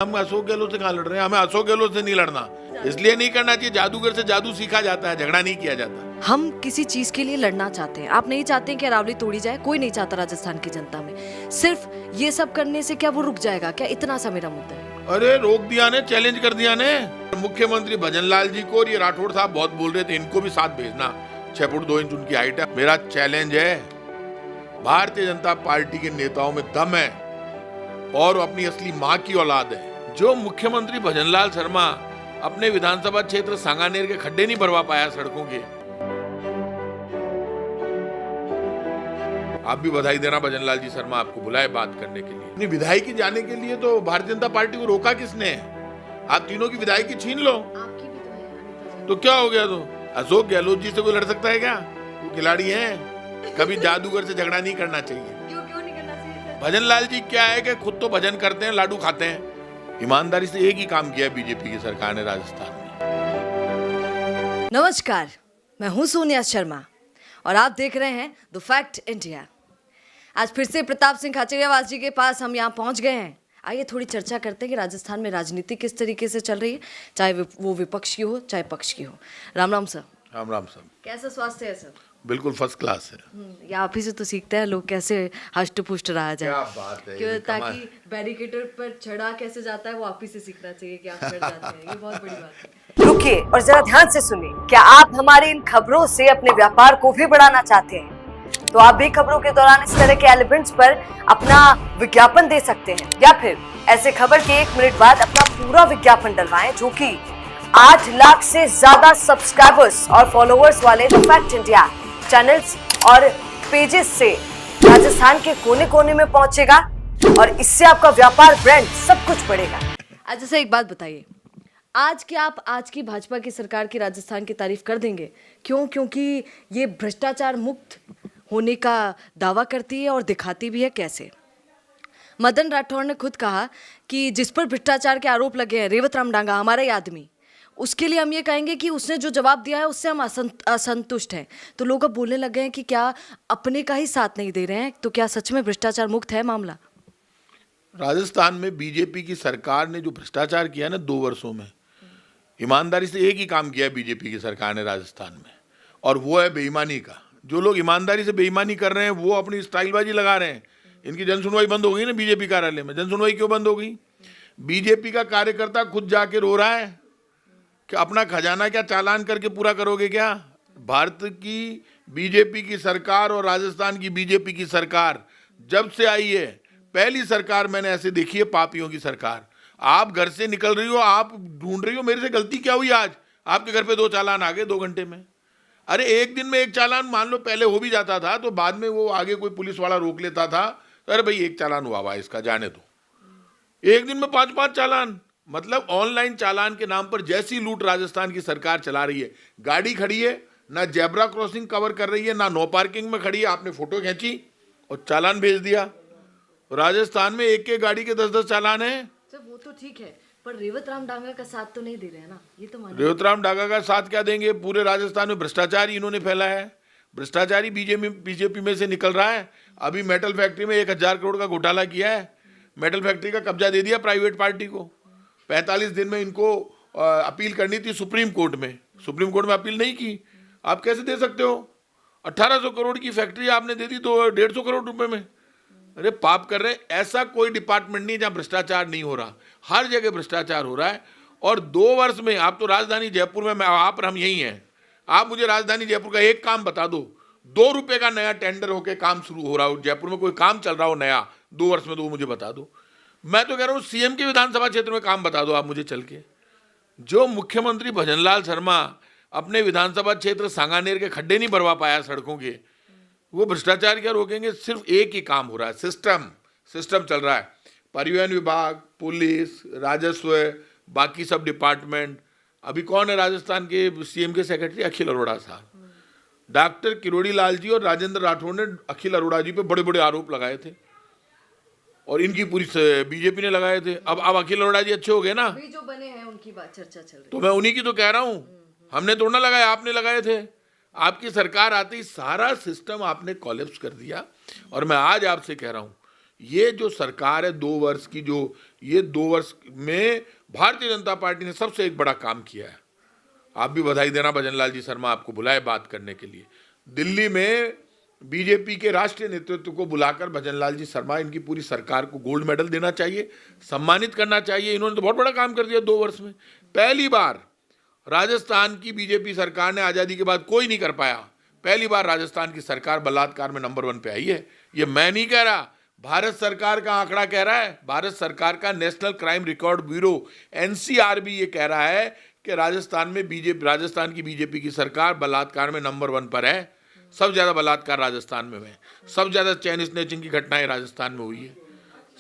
हम अशोक गहलोत से कहाँ लड़ रहे हैं? हमें अशोक गहलोत से नहीं लड़ना, इसलिए नहीं करना चाहिए। जादूगर से जादू सीखा जाता है, झगड़ा नहीं किया जाता। हम किसी चीज के लिए लड़ना चाहते हैं। आप नहीं चाहते कि अरावली तोड़ी जाए, कोई नहीं चाहता राजस्थान की जनता में। सिर्फ ये सब करने से क्या वो रुक जाएगा क्या? इतना सा मेरा मुद्दा है। अरे रोक दिया ने, चैलेंज कर दिया ने। मुख्यमंत्री भजनलाल जी को और ये राठौड़ साहब बहुत बोल रहे थे, इनको भी साथ भेजना। 6 फुट 2 इंच उनकी हाइट है। मेरा चैलेंज है, भारतीय जनता पार्टी के नेताओं में दम है और अपनी असली माँ की औलाद है। जो मुख्यमंत्री भजनलाल शर्मा अपने विधानसभा क्षेत्र सांगानेर के खड्डे नहीं भरवा पाया सड़कों के, आप भी बधाई देना। भजनलाल जी शर्मा आपको बुलाए बात करने के लिए। नहीं, विधायकी जाने के लिए तो भारतीय जनता पार्टी को रोका किसने? आप तीनों की विधायकी छीन लो, आपकी भी तो है। तो क्या हो गया? तो अशोक गहलोत जी से कोई लड़ सकता है क्या? वो खिलाड़ी हैं। कभी जादूगर से झगड़ा नहीं करना चाहिए। क्यों नहीं करना चाहिए? भजनलाल जी क्या है कि खुद तो भजन करते हैं, लाडू खाते हैं। ईमानदारी से एक ही काम किया बीजेपी की सरकार ने राजस्थान में। नमस्कार, मैं हूं सोनिया शर्मा और आप देख रहे हैं द फैक्ट इंडिया। आज फिर से प्रताप सिंह खाचरियावास जी के पास हम यहाँ पहुंच गए हैं। आइए थोड़ी चर्चा करते हैं कि राजस्थान में राजनीति किस तरीके से चल रही है, चाहे वो विपक्ष की हो चाहे पक्ष की हो। राम राम सर। राम राम सर। कैसा स्वास्थ्य है सर? बिल्कुल फर्स्ट क्लास है। या आप ही से तो सीखते हैं लोग कैसे हष्ट पुष्ट रहा जाए। क्या बात है, क्यों? ये ताकि बैरिकेटर पर चढ़ा कैसे जाता है वो आप ही से सीखना चाहिए कि आप चढ़ जाते हैं। ये बहुत बड़ी बात है। रुकिए और जरा ध्यान से सुनिए। क्या आप हमारी इन खबरों से अपने व्यापार को भी बढ़ाना चाहते हैं? तो आप भी खबरों के दौरान इस तरह के एलिमेंट्स पर अपना विज्ञापन दे सकते हैं, या फिर ऐसे खबर के 1 मिनट बाद अपना पूरा विज्ञापन डलवाएं, जो कि 8 लाख से ज्यादा सब्सक्राइबर्स और फॉलोअर्स वाले द फैक्ट इंडिया चैनल्स और पेजेस से राजस्थान के कोने कोने में पहुंचेगा और इससे आपका व्यापार, ब्रांड सब कुछ बढ़ेगा। अच्छा सर, एक बात बताइए, आज क्या आप आज की भाजपा की सरकार की राजस्थान की तारीफ कर देंगे? क्यों? क्योंकि ये भ्रष्टाचार मुक्त होने का दावा करती है और दिखाती भी है कैसे। मदन राठौड़ ने खुद कहा कि जिस पर भ्रष्टाचार के आरोप लगे हैं, रेवत राम डांगा, हमारा ही आदमी, उसके लिए हम ये कहेंगे कि उसने जो जवाब दिया है उससे हम असंतुष्ट हैं। तो लोग अब बोलने लगे हैं कि क्या अपने का ही साथ नहीं दे रहे हैं? तो क्या सच में भ्रष्टाचार मुक्त है मामला? राजस्थान में बीजेपी की सरकार ने जो भ्रष्टाचार किया ना 2 वर्षों में, ईमानदारी से एक ही काम किया बीजेपी की सरकार ने राजस्थान में, और वो है बेईमानी का। जो लोग ईमानदारी से बेईमानी कर रहे हैं वो अपनी स्टाइलबाजी लगा रहे हैं। इनकी जनसुनवाई बंद हो गई ना बीजेपी कार्यालय में। जनसुनवाई क्यों बंद हो गई? बीजेपी का कार्यकर्ता खुद जाके रो रहा है कि अपना खजाना क्या चालान करके पूरा करोगे क्या? भारत की बीजेपी की सरकार और राजस्थान की बीजेपी की सरकार जब से आई है, पहली सरकार मैंने ऐसे देखी है, पापियों की सरकार। आप घर से निकल रही हो, आप ढूंढ रही हो मेरे से गलती क्या हुई आज, आपके घर पे 2 चालान आ गए 2 घंटे में। अरे एक दिन में 1 चालान मान लो पहले हो भी जाता था तो बाद में वो आगे कोई पुलिस वाला रोक लेता था, तो अरे भाई 1 चालान हुआ इसका, जाने दो। एक दिन में 5-5 चालान, मतलब ऑनलाइन चालान के नाम पर जैसी लूट राजस्थान की सरकार चला रही है। गाड़ी खड़ी है, ना जेब्रा क्रॉसिंग कवर कर रही है, ना नो पार्किंग में खड़ी है, आपने फोटो खींची और चालान भेज दिया। राजस्थान में एक गाड़ी के 10-10 चालान है। सर वो तो ठीक है, पर रेवत राम डांगा का साथ तो नहीं दे रहे हैं ना, ये तो मानिए। रेवत राम डांगा का साथ क्या देंगे? पूरे राजस्थान में भ्रष्टाचार इन्होंने फैला है। भ्रष्टाचारी बीजेपी में से निकल रहा है। अभी मेटल फैक्ट्री में 1000 करोड़ का घोटाला किया है। मेटल फैक्ट्री का कब्जा दे दिया प्राइवेट पार्टी को। 45 दिन में इनको अपील करनी थी सुप्रीम कोर्ट में। सुप्रीम कोर्ट में अपील नहीं की। आप कैसे दे सकते हो? 1800 करोड़ की फैक्ट्री आपने दे दी तो 150 करोड़ रुपए में। अरे पाप कर रहे हैं। ऐसा कोई डिपार्टमेंट नहीं जहां भ्रष्टाचार नहीं हो रहा, हर जगह भ्रष्टाचार हो रहा है। और 2 वर्ष में आप तो राजधानी जयपुर में, मैं आप और हम यही हैं, आप मुझे राजधानी जयपुर का एक काम बता दो, 2 रुपए का नया टेंडर होकर काम शुरू हो रहा हो जयपुर में, कोई काम चल रहा हो नया 2 वर्ष में, तो वो मुझे बता दो। मैं तो कह रहा हूँ सीएम के विधानसभा क्षेत्र में काम बता दो आप मुझे चल के। जो मुख्यमंत्री भजनलाल शर्मा अपने विधानसभा क्षेत्र सांगानेर के खड्डे नहीं भरवा पाया सड़कों के, वो भ्रष्टाचार क्या रोकेंगे? सिर्फ एक ही काम हो रहा है, सिस्टम चल रहा है। परिवहन विभाग, पुलिस, राजस्व, बाकी सब डिपार्टमेंट। अभी कौन है राजस्थान के सीएम के सेक्रेटरी? अखिल अरोड़ा साहब। डॉक्टर किरोड़ी लाल जी और राजेंद्र राठौड़ ने अखिल अरोड़ा जी पे बड़े बड़े आरोप लगाए थे और इनकी पूरी बीजेपी ने लगाए थे। अब अखिल अरोड़ा जी अच्छे हो गए ना, अभी जो बने हैं उनकी बात चर्चा चल रही। तो मैं उन्हीं की तो कह रहा हूं, हमने तो ना लगाया, आपने लगाए थे। आपकी सरकार आते ही सारा सिस्टम आपने कोलैप्स कर दिया। और मैं आज आपसे कह रहा हूं ये जो सरकार है 2 वर्ष की, जो ये 2 वर्ष में भारतीय जनता पार्टी ने सबसे एक बड़ा काम किया है। आप भी बधाई देना, भजनलाल जी शर्मा आपको बुलाए बात करने के लिए। दिल्ली में बीजेपी के राष्ट्रीय नेतृत्व को बुलाकर भजनलाल जी शर्मा, इनकी पूरी सरकार को गोल्ड मेडल देना चाहिए, सम्मानित करना चाहिए। इन्होंने तो बहुत बड़ा काम कर दिया 2 वर्ष में। पहली बार राजस्थान की बीजेपी सरकार ने, आज़ादी के बाद कोई नहीं कर पाया, पहली बार राजस्थान की सरकार बलात्कार में नंबर 1 पे आई है। ये मैं नहीं कह रहा, भारत सरकार का आंकड़ा कह रहा है। भारत सरकार का national crime record bureau NCRB ये कह रहा है कि राजस्थान की बीजेपी की सरकार बलात्कार में नंबर 1 पर है। सबसे ज्यादा बलात्कार राजस्थान में है, सबसे ज्यादा चैन स्नैचिंग की घटनाएं राजस्थान में हुई है,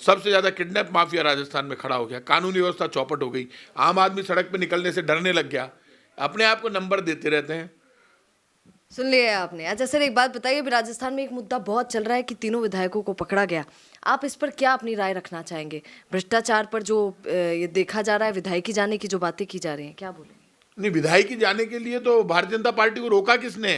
सबसे ज्यादा किडनैप माफिया राजस्थान में खड़ा हो गया, कानूनी व्यवस्था चौपट हो गई, आम आदमी सड़क पे निकलने से डरने लग गया। अपने आप को नंबर देते रहते हैं। सुन लिया आपने। अच्छा सर, एक बात बताइए, अभी राजस्थान में एक मुद्दा बहुत चल रहा है कि 3 विधायकों को पकड़ा गया। आप इस पर क्या अपनी राय रखना चाहेंगे? भ्रष्टाचार पर जो ये देखा जा रहा है, विधायकी जाने की जो बातें की जा रही हैं, क्या बोलेंगे? नहीं, विधायकी जाने के लिए तो भारतीय जनता पार्टी को रोका किसने?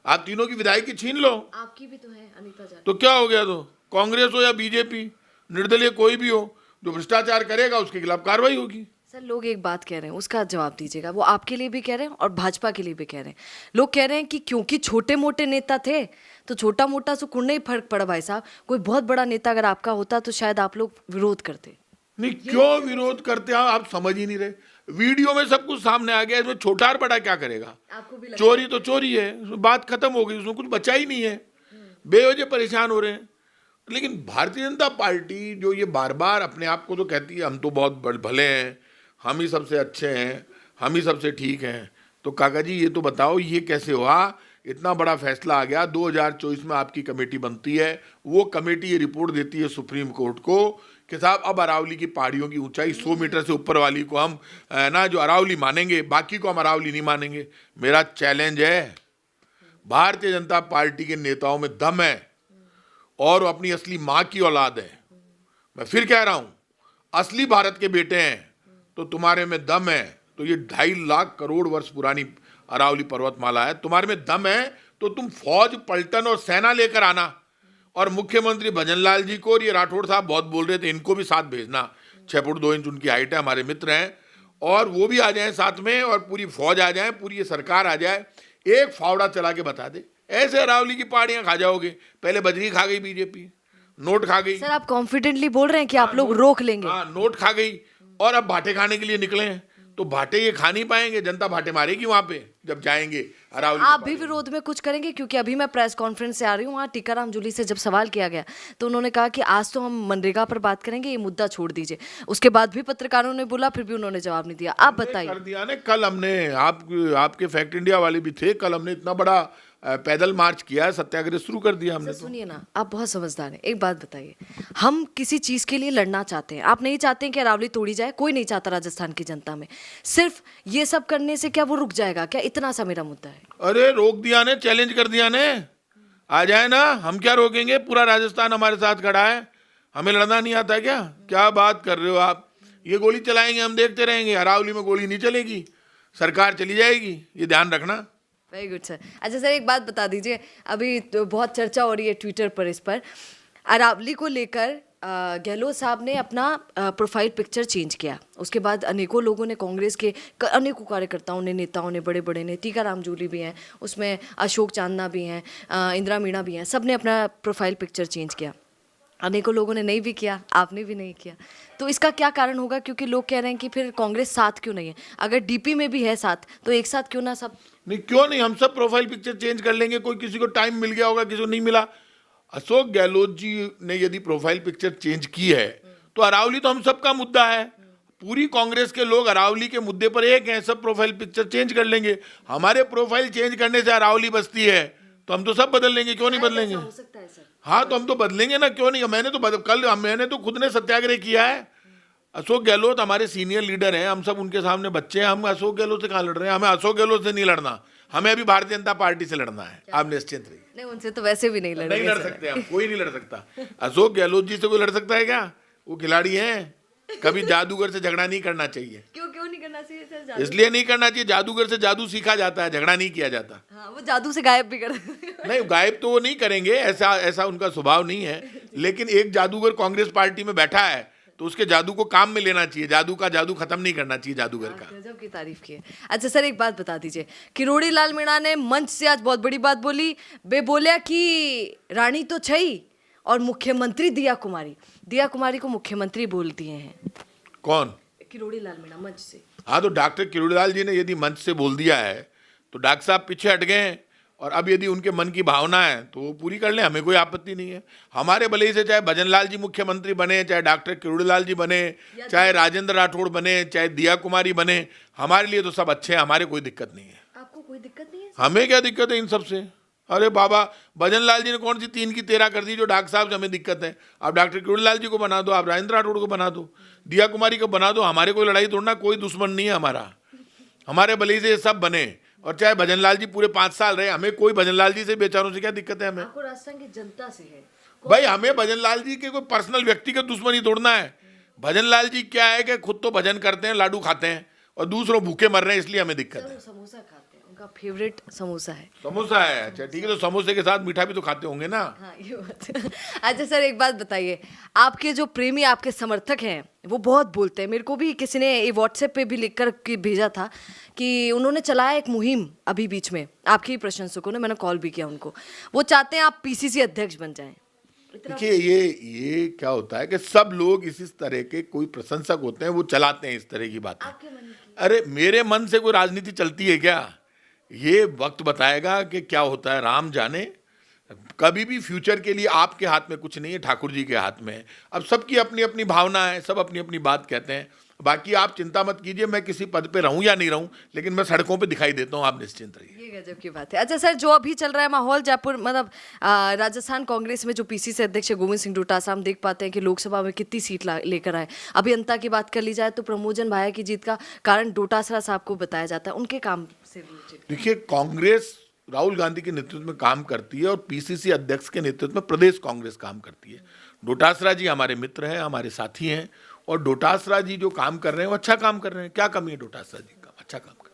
आप तीनों की विधायकी छीन लो। आपकी भी तो है अनीता जाट। तो क्या हो गया? तो कांग्रेस हो या बीजेपी, निर्दलीय कोई भी हो, जो भ्रष्टाचार करेगा उसके खिलाफ कार्रवाई होगी। सर, लोग एक बात कह रहे हैं, उसका जवाब दीजिएगा। वो आपके लिए भी कह रहे हैं और भाजपा के लिए भी कह रहे हैं। लोग कह रहे हैं कि क्योंकि छोटे मोटे नेता थे तो छोटा मोटा से कुछ नहीं फर्क पड़ा भाई साहब। कोई बहुत बड़ा नेता अगर आपका होता तो शायद आप लोग विरोध करते। नहीं, क्यों विरोध करते हैं आप समझ ही नहीं रहे। वीडियो में सब कुछ सामने आ गया, इसमें छोटा और बड़ा क्या करेगा? आपको भी चोरी तो चोरी है, उसमें बात खत्म हो गई, उसमें कुछ बचा ही नहीं है। बेवजह परेशान हो रहे हैं। लेकिन भारतीय जनता पार्टी जो ये बार बार अपने आप को तो कहती है हम तो बहुत भले हैं, हम ही सबसे अच्छे हैं, हम ही सबसे ठीक हैं, तो काका जी ये तो बताओ ये कैसे हुआ? इतना बड़ा फैसला आ गया, 2024 में आपकी कमेटी बनती है, वो कमेटी ये रिपोर्ट देती है सुप्रीम कोर्ट को कि साहब अब अरावली की पहाड़ियों की ऊंचाई 100 मीटर से ऊपर वाली को हम ना जो अरावली मानेंगे, बाकी को हम अरावली नहीं मानेंगे। मेरा चैलेंज है, भारतीय जनता पार्टी के नेताओं में दम है और वो अपनी असली माँ की औलाद है। मैं फिर कह रहा हूं, असली भारत के बेटे हैं तो तुम्हारे में दम है। तो ये 2.5 लाख करोड़ वर्ष पुरानी अरावली पर्वतमाला है, तुम्हारे में दम है तो तुम फौज, पलटन और सेना लेकर आना। और मुख्यमंत्री भजनलाल जी को, और ये राठौड़ साहब बहुत बोल रहे थे, इनको भी साथ भेजना। 6 फुट 2 इंच उनकी हाइट है, हमारे मित्र हैं, और वो भी आ जाएं साथ में, और पूरी फौज आ जाए, पूरी ये सरकार आ जाए, एक फावड़ा चला के बता दे, ऐसे अरावली की पहाड़ियां खा जाओगे। पहले बजरी खा गई बीजेपी, नोट खा गई। सर, आप कॉन्फिडेंटली बोल रहे हैं कि आप लोग रोक लेंगे? हाँ, नोट खा गई, और अब भाटे खाने के लिए निकले हैं। तो भाटे ये खा नहीं पाएंगे, जनता भाटे मारेगी वहां पे जब जाएंगे अरावली। आप भी विरोध में कुछ करेंगे? क्योंकि अभी मैं प्रेस कॉन्फ्रेंस से आ रही हूँ, वहाँ टीकाराम जूली से जब सवाल किया गया तो उन्होंने कहा कि आज तो हम मनरेगा पर बात करेंगे, ये मुद्दा छोड़ दीजिए। उसके बाद भी पत्रकारों ने बोला, फिर भी उन्होंने जवाब नहीं दिया। आप बताइए। कर दिया ना, कल हमने आपके फैक्ट इंडिया वाले भी थे, कल हमने इतना बड़ा पैदल मार्च किया है, सत्याग्रह शुरू कर दिया हमने। तो सुनिए ना, आप बहुत समझदार हैं। एक बात बताइए, हम किसी चीज के लिए लड़ना चाहते हैं, आप नहीं चाहते हैं कि अरावली तोड़ी जाए? कोई नहीं चाहता राजस्थान की जनता में। सिर्फ ये सब करने से क्या वो रुक जाएगा क्या? इतना सा मेरा मुद्दा है। अरे रोक दिया ने, चैलेंज कर दिया ने, आ जाए ना, हम क्या रोकेंगे? पूरा राजस्थान हमारे साथ खड़ा है, हमें लड़ना नहीं आता क्या? क्या बात कर रहे हो आप? ये गोली चलाएंगे, हम देखते रहेंगे। अरावली में गोली नहीं चलेगी, सरकार चली जाएगी, ये ध्यान रखना। Very good sir. अच्छा सर, एक बात बता दीजिए, अभी तो बहुत चर्चा हो रही है ट्विटर पर इस पर, अरावली को लेकर गहलोत साहब ने अपना प्रोफाइल पिक्चर चेंज किया। उसके बाद अनेकों लोगों ने, कांग्रेस के अनेकों कार्यकर्ताओं ने, नेताओं ने, बड़े बड़े ने, टीकाराम जूली भी हैं उसमें, अशोक चांदना भी हैं, इंदिरा मीणा भी हैं, सब ने अपना प्रोफाइल पिक्चर चेंज किया। अनेकों लोगों ने नहीं भी किया, आपने भी नहीं किया। तो इसका क्या कारण होगा? क्योंकि लोग कह रहे हैं कि फिर कांग्रेस साथ क्यों नहीं है? अगर डीपी में भी है साथ तो एक साथ क्यों ना सब? नहीं, क्यों नहीं, हम सब प्रोफाइल पिक्चर चेंज कर लेंगे। कोई किसी को टाइम मिल गया होगा, किसी को नहीं मिला। अशोक गहलोत जी ने यदि प्रोफाइल पिक्चर चेंज की है तो अरावली तो हम सबका मुद्दा है। पूरी कांग्रेस के लोग अरावली के मुद्दे पर एक हैं, सब प्रोफाइल पिक्चर चेंज कर लेंगे। हमारे प्रोफाइल चेंज करने से अरावली बसती है तो हम तो सब बदल लेंगे, क्यों नहीं बदलेंगे? हो सकता है सर। हाँ, तो हम तो बदलेंगे ना, क्यों नहीं? मैंने तो खुद ने सत्याग्रह किया है। अशोक गहलोत हमारे सीनियर लीडर हैं, हम सब उनके सामने बच्चे हैं। हम अशोक गहलोत से कहाँ लड़ रहे हैं? हमें अशोक गहलोत से नहीं लड़ना, हमें अभी भारतीय जनता पार्टी से लड़ना है। आप निश्चिंत रहिए। नहीं, उनसे तो वैसे भी नहीं लड़ेंगे। नहीं लड़ सकते हम, कोई नहीं लड़ सकता। अशोक गहलोत जी से कोई लड़ सकता है क्या? वो खिलाड़ी हैं। कभी जादूगर से झगड़ा नहीं करना चाहिए। क्यों नहीं करना चाहिए सर? इसलिए नहीं करना चाहिए, जादूगर से जादू सीखा जाता है, झगड़ा नहीं किया जाता। हाँ, वो जादू से गायब भी कर नहीं, गायब तो वो नहीं करेंगे, ऐसा उनका स्वभाव नहीं है। लेकिन एक जादूगर कांग्रेस पार्टी में बैठा है तो उसके जादू को काम में लेना चाहिए, जादू का जादू खत्म नहीं करना चाहिए जादूगर का। गजब की तारीफ की है। अच्छा सर, एक बात बता दीजिए, किरोड़ी लाल मीणा ने मंच से आज बहुत बड़ी बात बोली। बे बोलिया कि रानी तो छई और मुख्यमंत्री दिया कुमारी को मुख्यमंत्री बोल दिए हैं। कौन? किरोड़ी लाल मीणा मंच से। हाँ, तो डॉक्टर किरोड़ीलाल जी ने यदि मंच से बोल दिया है तो डॉक्टर साहब पीछे हट गए हैं, और अब यदि उनके मन की भावना है तो वो पूरी कर लें, हमें कोई आपत्ति नहीं है। हमारे भले ही से चाहे भजनलाल जी मुख्यमंत्री बने, चाहे डॉक्टर किरोड़ीलाल जी बने, चाहे राजेंद्र राठौड़ बने, चाहे दिया कुमारी बने, हमारे लिए तो सब अच्छे हैं, हमारे कोई दिक्कत नहीं है। आपको कोई दिक्कत नहीं है? हमें क्या दिक्कत है इन सब से? अरे बाबा, भजनलाल जी ने कौन सी 3 की 13 कर दी जो डॉक्टर साहब से हमें दिक्कत है? आप डॉक्टर किरोड़ीलाल जी को बना दो, आप राजेंद्र राठौड़ को बना दो, दिया कुमारी को बना दो, हमारे कोई लड़ाई तोड़ना, कोई दुश्मन नहीं है हमारा। हमारे भले ही से ये सब बने, और चाहे भजनलाल जी पूरे 5 साल रहे, हमें कोई भजनलाल जी से बेचारों से क्या दिक्कत है? हमें आपको राजस्थान की जनता से है भाई, हमें भजनलाल जी के कोई पर्सनल व्यक्तिगत दुश्मनी तोड़ना है? भजनलाल जी क्या है कि खुद तो भजन करते हैं, लाडू खाते हैं, और दूसरों भूखे मर रहे हैं, इसलिए हमें दिक्कत है। समोसा खाते हैं, उनका फेवरेट समोसा है। समोसा है? अच्छा ठीक है, तो समोसे के साथ मीठा भी तो खाते होंगे ना। हाँ, ये बात। अच्छा सर, एक बात बताइए, आपके जो प्रेमी, आपके समर्थक हैं, वो बहुत बोलते हैं। मेरे को भी किसी ने ये व्हाट्सएप पे भी लिखकर भेजा था कि उन्होंने चलाया एक मुहिम अभी बीच में, आपके ही प्रशंसकों ने, मैंने कॉल भी किया उनको, वो चाहते हैं आप पीसीसी अध्यक्ष बन जाएं। देखिए, ये क्या होता है कि सब लोग इसी तरह के कोई प्रशंसक होते हैं, वो चलाते हैं इस तरह की बातें। अरे मेरे मन से कोई राजनीति चलती है क्या? ये वक्त बताएगा कि क्या होता है, राम जाने। कभी भी फ्यूचर के लिए आपके हाथ में कुछ नहीं है, ठाकुर जी के हाथ में है। अब सबकी अपनी अपनी भावना है, सब अपनी अपनी बात कहते हैं। बाकी आप चिंता मत कीजिए, मैं किसी पद पे रहूं या नहीं रहूं, लेकिन मैं सड़कों पे दिखाई देता हूं, आप निश्चिंत रहिए। ये गजब की बात है। अच्छा सर, जो अभी चल रहा है माहौल जयपुर, मतलब राजस्थान कांग्रेस में जो पीसीसी अध्यक्ष गोविंद सिंह डोटासरा, हम देख पाते हैं कि लोकसभा में कितनी सीट लेकर आए। अभियंता की बात कर ली जाए तो प्रमोजन भाया की जीत का कारण डोटासरा साहब को बताया जाता है, उनके काम से रिलेटेड। देखिए, कांग्रेस राहुल गांधी के नेतृत्व में काम करती है, और पीसीसी अध्यक्ष के नेतृत्व में प्रदेश कांग्रेस काम करती है। डोटासरा जी हमारे मित्र हैं, हमारे साथी हैं, और डोटासरा जी जो काम कर रहे हैं वो अच्छा काम कर रहे हैं। क्या कमी है डोटासरा जी का? अच्छा काम कर रहे हैं।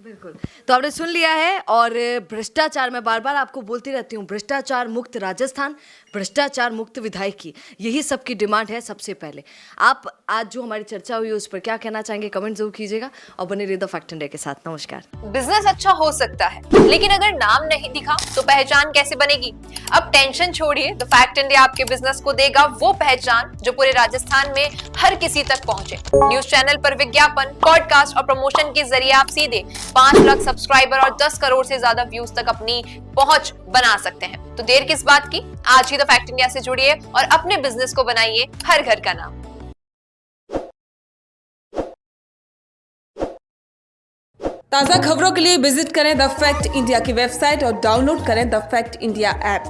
बिल्कुल, तो आपने सुन लिया है। और भ्रष्टाचार, मैं बार बार आपको बोलती रहती हूँ, भ्रष्टाचार मुक्त राजस्थान, भ्रष्टाचार मुक्त विधायकी, यही सबकी डिमांड है सबसे पहले। आप आज जो हमारी चर्चा हुई उस पर क्या कहना चाहेंगे, कमेंट जरूर कीजिएगा, और बने रहिए द फैक्ट इंडिया के साथ। नमस्कार। बिजनेस अच्छा हो सकता है, लेकिन अगर नाम नहीं दिखा तो पहचान कैसे बनेगी? अब टेंशन छोड़िए, द फैक्ट इंडिया आपके बिजनेस को देगा वो पहचान जो पूरे राजस्थान में हर किसी तक पहुंचे। न्यूज चैनल पर विज्ञापन, पॉडकास्ट और प्रमोशन के जरिए आप सीधे 5 लाख सब्सक्राइबर और 10 करोड़ से ज्यादा व्यूज तक अपनी पहुंच बना सकते हैं। तो देर किस बात की, आज ही द फैक्ट इंडिया से जुड़िए और अपने बिजनेस को बनाइए हर घर का नाम। ताज़ा खबरों के लिए विजिट करें द फैक्ट इंडिया की वेबसाइट और डाउनलोड करें द फैक्ट इंडिया ऐप।